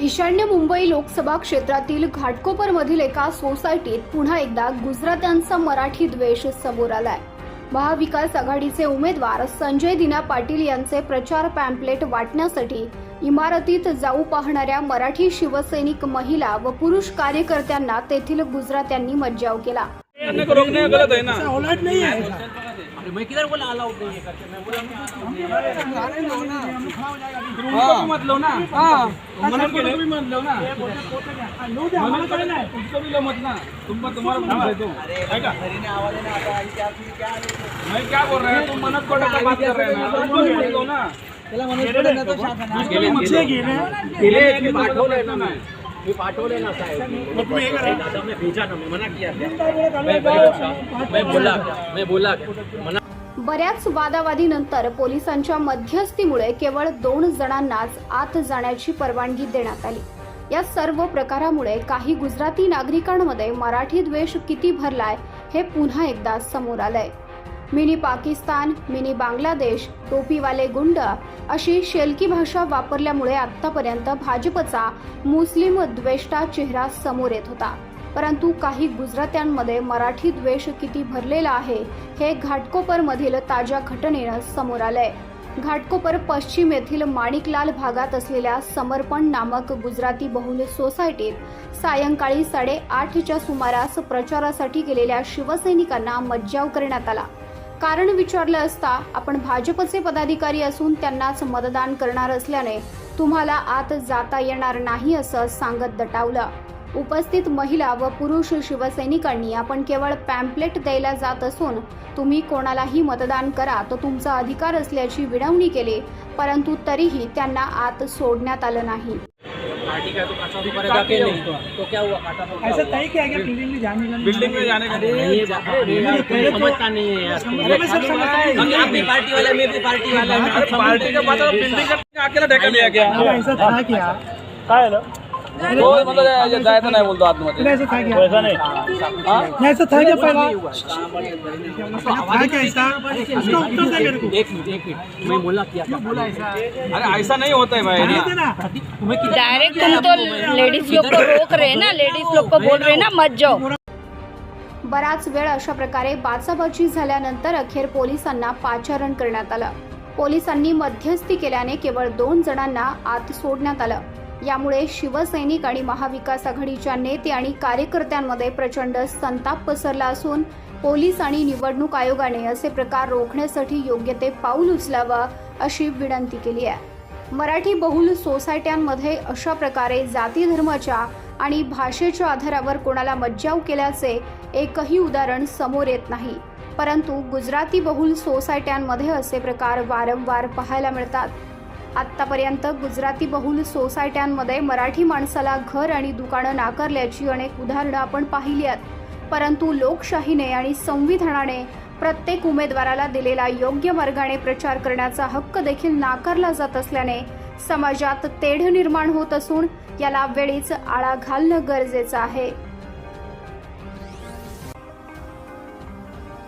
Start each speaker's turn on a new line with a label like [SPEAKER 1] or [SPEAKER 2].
[SPEAKER 1] ईशान्य मुंबई लोकसभा क्षेत्रातील घाटकोपरमधील एका सोसायटीत पुन्हा एकदा गुजरात्यांचा मराठी द्वेष समोर आलाय। महाविकास आघाडीचे उमेदवार संजय दिना पाटील यांचे प्रचार पॅम्पलेट वाटण्यासाठी इमारतीत जाऊ पाहणाऱ्या मराठी शिवसैनिक महिला व पुरुष कार्यकर्त्यांना तेथील गुजरात्यांनी मज्जाव केला।
[SPEAKER 2] रोकने गलत है ना,
[SPEAKER 3] औलाद नहीं है।
[SPEAKER 2] मैं किधर बोला अलाउड नहीं है करके, मैं बोला उनको मत लो ना। हाँ मनन को भी मत लो ना, मनन को नहीं, उसको भी लो मत ना। तुम तुम्हारा मन है तो है क्या? मैं क्या बोल रहा हूँ, तुम मनन को का बात कर रहे हैं ना, तुम मत लो ना। चला मनन को ना तो शांत ना, केले केले पाठवले ना, मी पाठवले ना साहेब, मग तुम्ही हे करा, दादा मैं भेजा ना, मैं मना किया क्या? मैं बोला मना।
[SPEAKER 1] बऱ्याच वादावादीनंतर पोलिसांच्या मध्यस्थीमुळे केवळ 2 जणांनाच आत जाण्याची परवानगी देण्यात आली। या सर्व प्रकारामुळे काही गुजराती नागरिकांमध्ये मराठी द्वेष किती भरलाय हे पुन्हा एकदा समोर आलंय। मिनी पाकिस्तान, मिनी बांगलादेश, टोपीवाले गुंड अशी शेलकी भाषा वापरल्यामुळे आतापर्यंत भाजपचा मुस्लिम द्वेष्टा चेहरा समोर येत होता। परंतु काही गुजरात्यांमध्ये मराठी द्वेष किती भरलेला आहे हे घाटकोपरमधील ताज्या घटनेनं समोर आलंय। घाटकोपर पश्चिम येथील माणिकलाल भागात असलेल्या समर्पण नामक गुजराती बहुल सोसायटीत सायंकाळी 8:30च्या सुमारास प्रचारासाठी गेलेल्या शिवसैनिकांना मज्जाव करण्यात आला। कारण विचारलं असता आपण भाजपचे पदाधिकारी असून त्यांनाच मतदान करणार असल्याने तुम्हाला आत जाता येणार नाही असं सांगत दटावलं। उपस्थित महिला व पुरुष शिवसैनिकांनी आपण केवळ पॅम्पलेट द्यायला जात असून तुम्ही कोणालाही मतदान करा तो तुमचा अधिकार असल्याची विनवणी केली, परंतु तरीही त्यांना आत सोडण्यात आलं नाही।
[SPEAKER 2] पार्टी का तो काटा ऊपर जाके नहीं तो क्या हुआ, काटा तो
[SPEAKER 3] ऐसा तय किया गया बिल्डिंग में जाने का?
[SPEAKER 2] बिल्डिंग में जाने का नहीं, समझता नहीं है यार। हम आप भी पार्टी वाले, मैं भी पार्टी वाला, पार्टी का बात बिल्डिंग का अकेला ढका लिया गया।
[SPEAKER 3] ऐसा था क्या?
[SPEAKER 2] काय झालं? हो मतलब जायचं नाही बोलतो आतमध्ये,
[SPEAKER 3] ऐसा था क्या?
[SPEAKER 2] ऐसा नहीं।
[SPEAKER 3] हां ऐसा था क्या पहला? था क्या ऐसा? उसका उत्तर दे मेरे को।
[SPEAKER 2] एक मिनट मैं बोला क्या, क्यों बोला ऐसा? अरे ऐसा नहीं होता है भाई।
[SPEAKER 4] डायरेक्ट तुम तो लेडीज लोग को रोक रहे हैं ना, लेडीज लोग को बोल रहे हैं ना मत जाओ।
[SPEAKER 1] बराच वेळ अशा प्रकारे बाचाबाची झाल्यानंतर अखेर पोलिसांना पाचारण करण्यात आलं। पोलिसांनी मध्यस्थी केल्याने केवळ 2 जणांना आत सोडण्यात आलं। यामुळे शिवसैनिक आणि महाविकास आघाडीच्या नेते आणि कार्यकर्त्यांमध्ये प्रचंड संताप पसरला असून पोलीस आणि निवडणूक आयोगाने असे प्रकार रोखण्यासाठी योग्य ते पाऊल उचलावं अशी विनंती केली आहे। मराठी बहुल सोसायट्यांमध्ये अशा प्रकारे जाती धर्माच्या आणि भाषेच्या आधारावर कोणाला मज्जाव केल्याचे एकही उदाहरण समोर येत नाही, परंतु गुजराती बहुल सोसायट्यांमध्ये असे प्रकार वारंवार पाहायला मिळतात। आतापर्यंत गुजराती बहुल सोसायट्यांमध्ये मराठी माणसाला घर आणि दुकानं नाकारल्याची अनेक उदाहरणं आपण पाहिली आहेत, परंतु लोकशाहीने आणि संविधानाने प्रत्येक उमेदवाराला दिलेला योग्य मार्गाने प्रचार करण्याचा हक्क देखील नाकारला जात असल्याने समाजात तेढ निर्माण होत असून याला वेळीच आळा घालणं गरजेचं आहे।